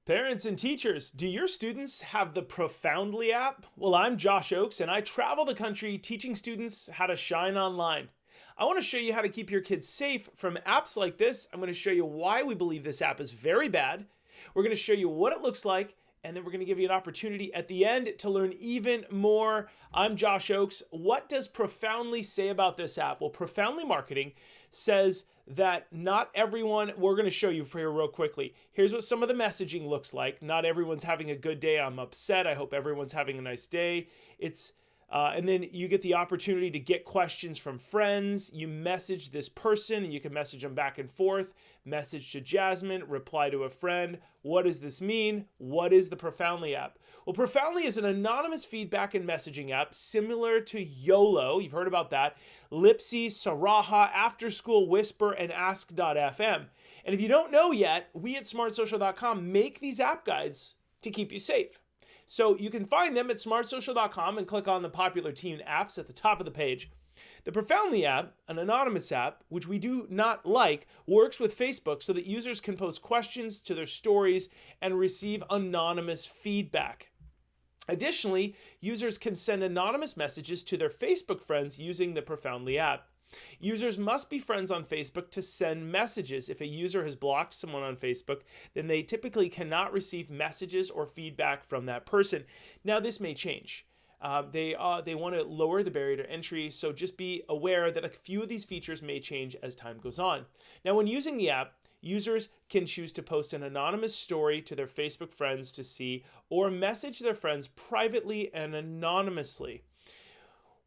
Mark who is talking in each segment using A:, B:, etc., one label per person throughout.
A: Parents and teachers, do your students have the Profoundly app? Well, I'm Josh Ochs, and I travel the country teaching students how to shine online. I want to show you how to keep your kids safe from apps like this. I'm going to show you why we believe this app is very bad. We're going to show you what it looks like, and then we're going to give you an opportunity at the end to learn even more. I'm Josh Ochs. What does Profoundly say about this app? Well, Profoundly Marketing says that not everyone, we're going to show you for here real quickly. Here's what some of the messaging looks like. Not everyone's having a good day. I'm upset. I hope everyone's having a nice day. And then you get the opportunity to get questions from friends. You message this person, and you can message them back and forth. Message to Jasmine, reply to a friend. What does this mean? What is the Profoundly app? Well, Profoundly is an anonymous feedback and messaging app similar to YOLO. You've heard about that. Lipsy, Saraha, After School Whisper, and Ask.fm. And if you don't know yet, we at smartsocial.com make these app guides to keep you safe. So you can find them at smartsocial.com and click on the popular teen apps at the top of the page. The Profoundly app, an anonymous app, which we do not like, works with Facebook so that users can post questions to their stories and receive anonymous feedback. Additionally, users can send anonymous messages to their Facebook friends using the Profoundly app. Users must be friends on Facebook to send messages. If a user has blocked someone on Facebook, then they typically cannot receive messages or feedback from that person. Now, this may change. They want to lower the barrier to entry, so just be aware that a few of these features may change as time goes on. Now, when using the app, users can choose to post an anonymous story to their Facebook friends to see or message their friends privately and anonymously.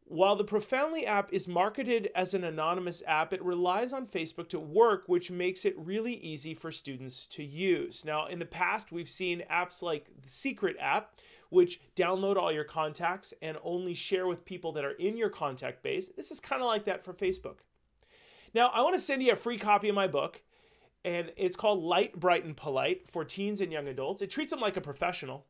A: While the Profoundly app is marketed as an anonymous app, it relies on Facebook to work, which makes it really easy for students to use. Now, in the past, we've seen apps like the Secret app, which download all your contacts and only share with people that are in your contact base. This is kind of like that for Facebook. Now, I want to send you a free copy of my book, and it's called Light, Bright, and Polite for teens and young adults. It treats them like a professional.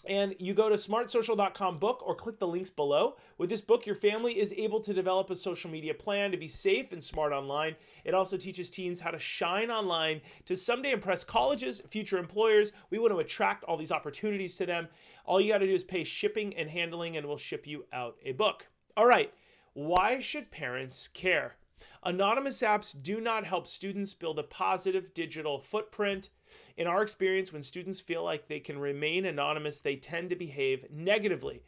A: And you go to smartsocial.com book or click the links below. With this book, your family is able to develop a social media plan to be safe and smart online. It also teaches teens how to shine online to someday impress colleges, future employers. We want to attract all these opportunities to them. All you got to do is pay shipping and handling, and we'll ship you out a book. All right, why should parents care? Anonymous apps do not help students build a positive digital footprint. In our experience, when students feel like they can remain anonymous, they tend to behave negatively.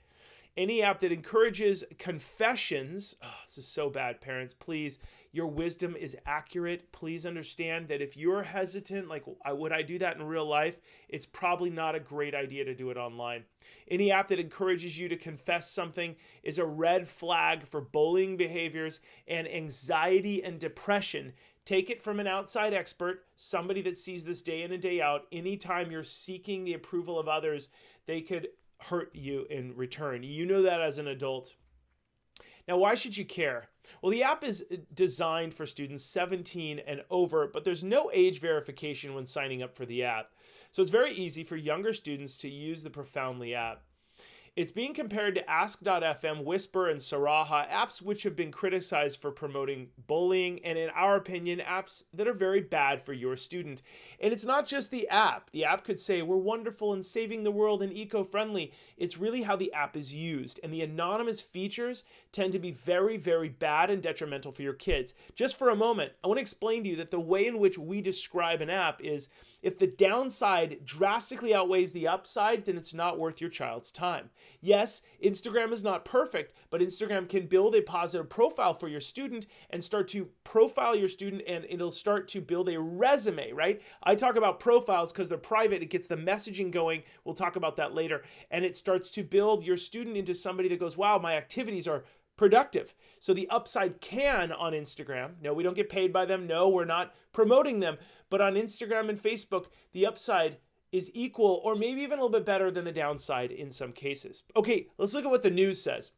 A: Any app that encourages confessions, this is so bad, parents, please, your wisdom is accurate. Please understand that if you're hesitant, like, would I do that in real life? It's probably not a great idea to do it online. Any app that encourages you to confess something is a red flag for bullying behaviors and anxiety and depression. Take it from an outside expert, somebody that sees this day in and day out. Anytime you're seeking the approval of others, they could hurt you in return. You know that as an adult. Now, why should you care? Well, the app is designed for students 17 and over, but there's no age verification when signing up for the app. So it's very easy for younger students to use the Profoundly app. It's being compared to Ask.fm, Whisper, and Saraha, apps which have been criticized for promoting bullying, and in our opinion, apps that are very bad for your student. And it's not just the app. The app could say, we're wonderful and saving the world and eco-friendly. It's really how the app is used. And the anonymous features tend to be very, very bad and detrimental for your kids. Just for a moment, I want to explain to you that the way in which we describe an app is, if the downside drastically outweighs the upside, then it's not worth your child's time. Yes, Instagram is not perfect, but Instagram can build a positive profile for your student and start to profile your student, and it'll start to build a resume, right? I talk about profiles because they're private. It gets the messaging going. We'll talk about that later. And it starts to build your student into somebody that goes, wow, my activities are productive. So the upside can on Instagram. No, we don't get paid by them. No, we're not promoting them. But on Instagram and Facebook, the upside is equal or maybe even a little bit better than the downside in some cases. Okay, let's look at what the news says.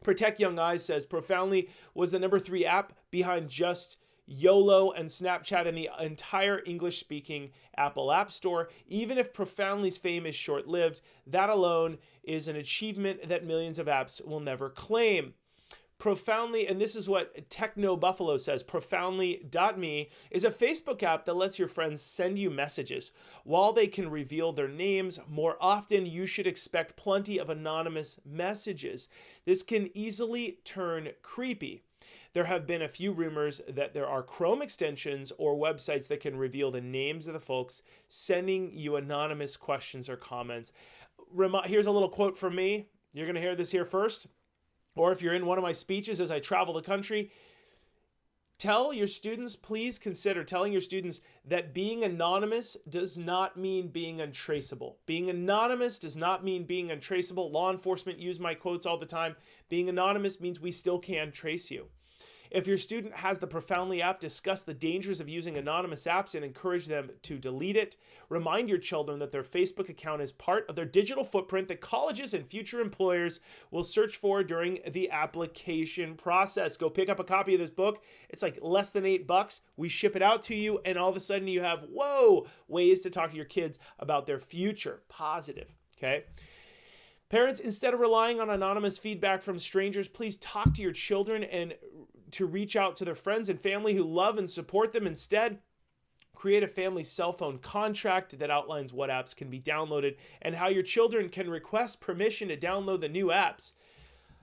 A: Protect Young Eyes says Profoundly was the number 3 app behind just YOLO and Snapchat in the entire English-speaking Apple App Store. Even if Profoundly's fame is short-lived, that alone is an achievement that millions of apps will never claim. Profoundly, and this is what Techno Buffalo says, profoundly.me is a Facebook app that lets your friends send you messages. While they can reveal their names, more often you should expect plenty of anonymous messages. This can easily turn creepy. There have been a few rumors that there are Chrome extensions or websites that can reveal the names of the folks sending you anonymous questions or comments. Here's a little quote from me. You're going to hear this here first. Or if you're in one of my speeches as I travel the country, tell your students, please consider telling your students that being anonymous does not mean being untraceable. Being anonymous does not mean being untraceable. Law enforcement use my quotes all the time. Being anonymous means we still can trace you. If your student has the Profoundly app, discuss the dangers of using anonymous apps and encourage them to delete it. Remind your children that their Facebook account is part of their digital footprint that colleges and future employers will search for during the application process. Go pick up a copy of this book. It's like less than $8. We ship it out to you, and all of a sudden you have, ways to talk to your kids about their future. Positive, okay? Parents, instead of relying on anonymous feedback from strangers, please talk to your children and to reach out to their friends and family who love and support them. Instead, create a family cell phone contract that outlines what apps can be downloaded and how your children can request permission to download the new apps.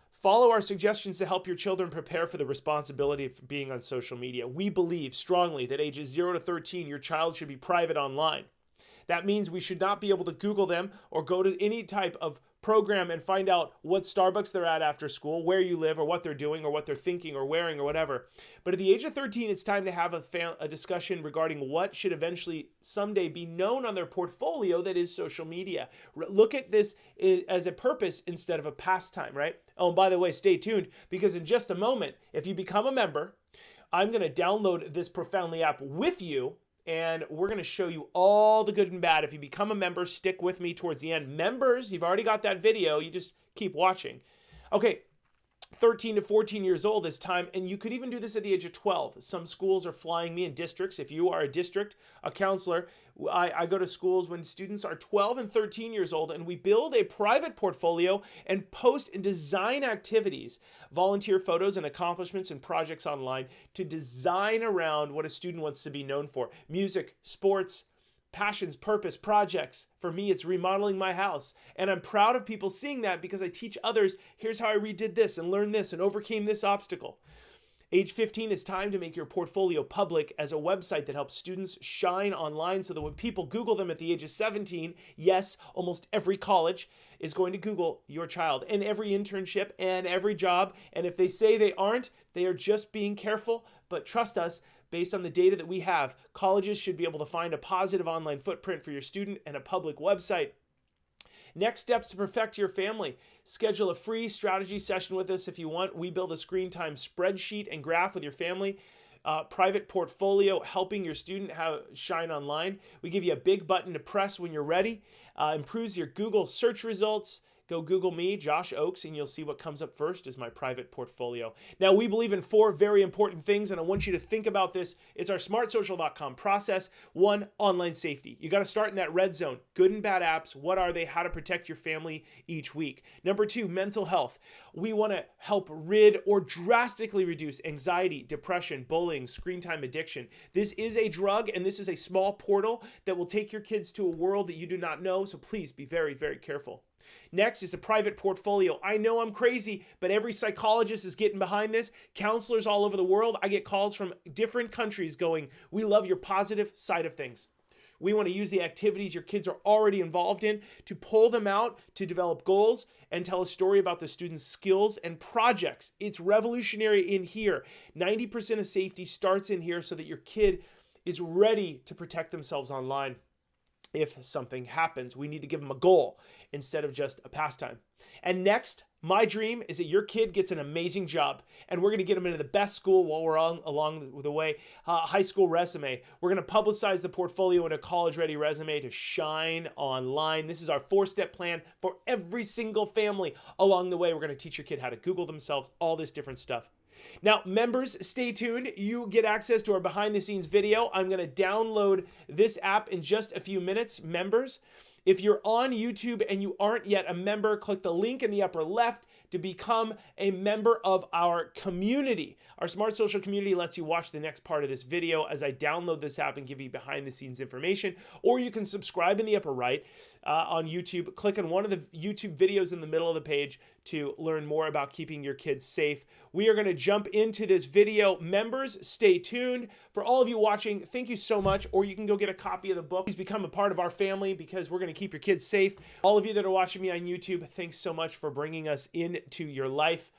A: Follow our suggestions to help your children prepare for the responsibility of being on social media. We believe strongly that ages 0 to 13, your child should be private online. That means we should not be able to Google them or go to any type of program and find out what Starbucks they're at after school, where you live, or what they're doing, or what they're thinking or wearing, or whatever. But at the age of 13, it's time to have a discussion regarding what should eventually someday be known on their portfolio that is social media. Look at this as a purpose instead of a pastime, right? Oh, and by the way, stay tuned, because in just a moment, if you become a member, I'm going to download this Profoundly app with you, and we're going to show you all the good and bad. If you become a member, stick with me towards the end. Members, you've already got that video. You just keep watching. Okay, 13 to 14 years old is time, and you could even do this at the age of 12. Some schools are flying me in districts. If you are a district, a counselor, I go to schools when students are 12 and 13 years old, and we build a private portfolio and post and design activities, volunteer photos and accomplishments and projects online to design around what a student wants to be known for. Music, sports, passions, purpose, projects. For me, it's remodeling my house. And I'm proud of people seeing that because I teach others, here's how I redid this and learned this and overcame this obstacle. Age 15 is time to make your portfolio public as a website that helps students shine online so that when people Google them at the age of 17, yes, almost every college is going to Google your child, and every internship and every job. And if they say they aren't, they are just being careful. But trust us, based on the data that we have, colleges should be able to find a positive online footprint for your student and a public website. Next steps to perfect your family. Schedule a free strategy session with us if you want. We build a screen time spreadsheet and graph with your family. Private portfolio, helping your student shine online. We give you a big button to press when you're ready. Improves your Google search results. Go Google me, Josh Ochs, and you'll see what comes up first is my private portfolio. Now, we believe in 4 very important things, and I want you to think about this. It's our smartsocial.com process. 1, online safety. You got to start in that red zone. Good and bad apps. What are they? How to protect your family each week. Number 2, mental health. We want to help rid or drastically reduce anxiety, depression, bullying, screen time addiction. This is a drug, and this is a small portal that will take your kids to a world that you do not know, so please be very, very careful. Next is a private portfolio. I know I'm crazy, but every psychologist is getting behind this. Counselors all over the world. I get calls from different countries going, we love your positive side of things. We want to use the activities your kids are already involved in to pull them out, to develop goals, and tell a story about the students' skills and projects. It's revolutionary in here. 90% of safety starts in here so that your kid is ready to protect themselves online. If something happens, we need to give them a goal instead of just a pastime. And next, my dream is that your kid gets an amazing job, and we're going to get them into the best school while we're along the way. High school resume. We're going to publicize the portfolio in a college-ready resume to shine online. This is our 4-step plan for every single family. Along the way, we're going to teach your kid how to Google themselves, all this different stuff. Now, members, stay tuned. You get access to our behind-the-scenes video. I'm going to download this app in just a few minutes, members. If you're on YouTube and you aren't yet a member, click the link in the upper left to become a member of our community. Our Smart Social community lets you watch the next part of this video as I download this app and give you behind the scenes information, or you can subscribe in the upper right on YouTube. Click on one of the YouTube videos in the middle of the page to learn more about keeping your kids safe. We are going to jump into this video. Members, stay tuned. For all of you watching, thank you so much, or you can go get a copy of the book. Please become a part of our family because we're going to keep your kids safe. All of you that are watching me on YouTube, thanks so much for bringing us into your life.